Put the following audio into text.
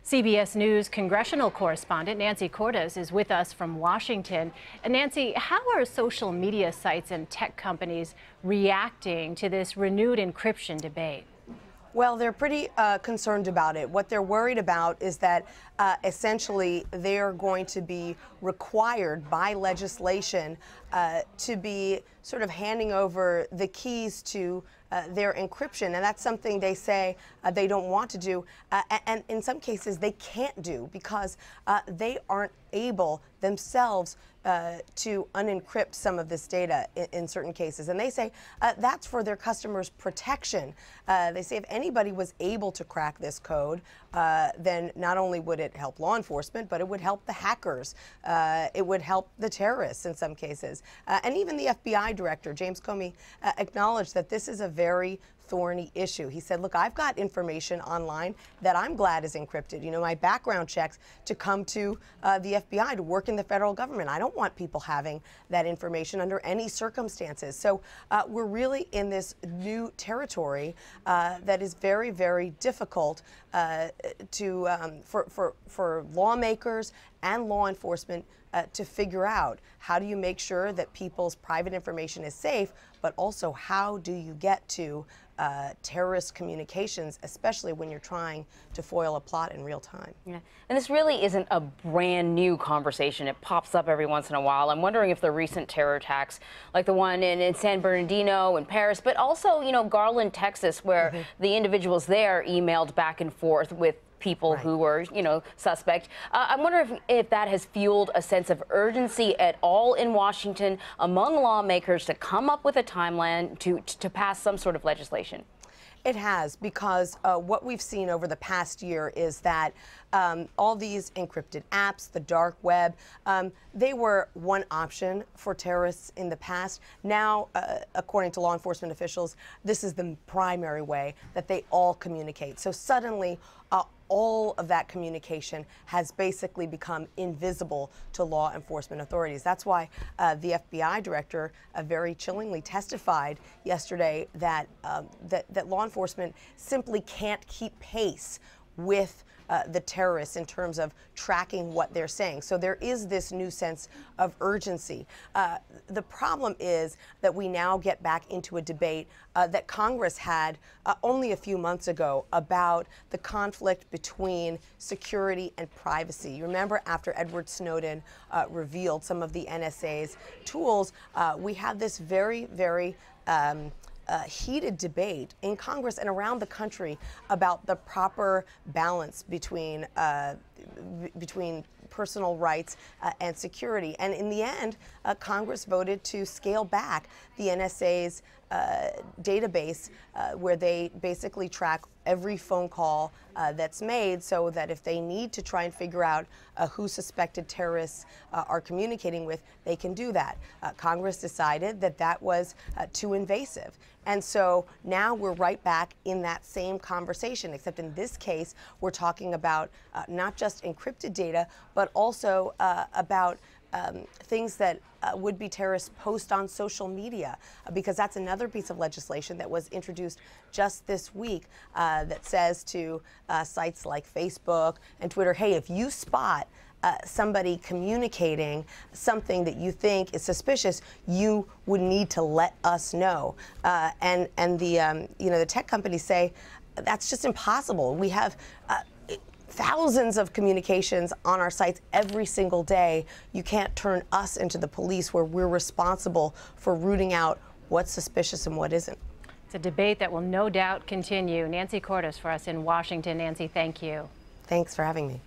CBS News congressional correspondent Nancy Cordes is with us from Washington. And Nancy, how are social media sites and tech companies reacting to this renewed encryption debate? Well, they're pretty concerned about it. What they're worried about is that essentially they're going to be required by legislation to be sort of handing over the keys to their encryption. And that's something they say they don't want to do. And in some cases, they can't do because they aren't able themselves to unencrypt some of this data in certain cases. And they say that's for their customers' protection. They say if anybody was able to crack this code, then not only would it help law enforcement, but it would help the hackers. It would help the terrorists in some cases. And even the FBI director, James Comey, acknowledged that this is a very thorny issue. He said, look, I've got information online that I'm glad is encrypted. You know, my background checks to come to the FBI to work in the federal government. I don't want people having that information under any circumstances. So we're really in this new territory that is very, very difficult for lawmakers and law enforcement to figure out. How do you make sure that people's private information is safe, but also how do you get to terrorist communications, especially when you're trying to foil a plot in real time? Yeah. And this really isn't a brand new conversation. It pops up every once in a while. I'm wondering if the recent terror attacks, like the one in San Bernardino and Paris, but also, you know, Garland, Texas, where the individuals there emailed back and forth with people who were, you know, suspect. I'm wondering if that has fueled a sense of urgency at all in Washington among lawmakers to come up with a timeline to pass some sort of legislation. It has, because what we've seen over the past year is that all these encrypted apps, the dark web, they were one option for terrorists in the past. Now, according to law enforcement officials, this is the primary way that they all communicate. So suddenly, all of that communication has basically become invisible to law enforcement authorities. That's why the FBI director very chillingly testified yesterday that that law enforcement simply can't keep pace with the terrorists in terms of tracking what they're saying. So there is this new sense of urgency. The problem is that we now get back into a debate that Congress had only a few months ago about the conflict between security and privacy. You remember after Edward Snowden revealed some of the NSA's tools, we had this very, very heated debate in Congress and around the country about the proper balance between personal rights and security. And in the end, Congress voted to scale back the NSA's database where they basically track every phone call that's made, so that if they need to try and figure out who suspected terrorists are communicating with, they can do that. Congress decided that that was too invasive. And so now we're right back in that same conversation, except in this case, we're talking about not just encrypted data, but also about things that would-be terrorists post on social media, because that's another piece of legislation that was introduced just this week that says to sites like Facebook and Twitter, hey, if you spot somebody communicating something that you think is suspicious, you would need to let us know. And the you know, the tech companies say that's just impossible. We have thousands of communications on our sites every single day. You can't turn us into the police where we're responsible for rooting out what's suspicious and what isn't. It's a debate that will no doubt continue. Nancy Cordes for us in Washington. Nancy, thank you. Thanks for having me.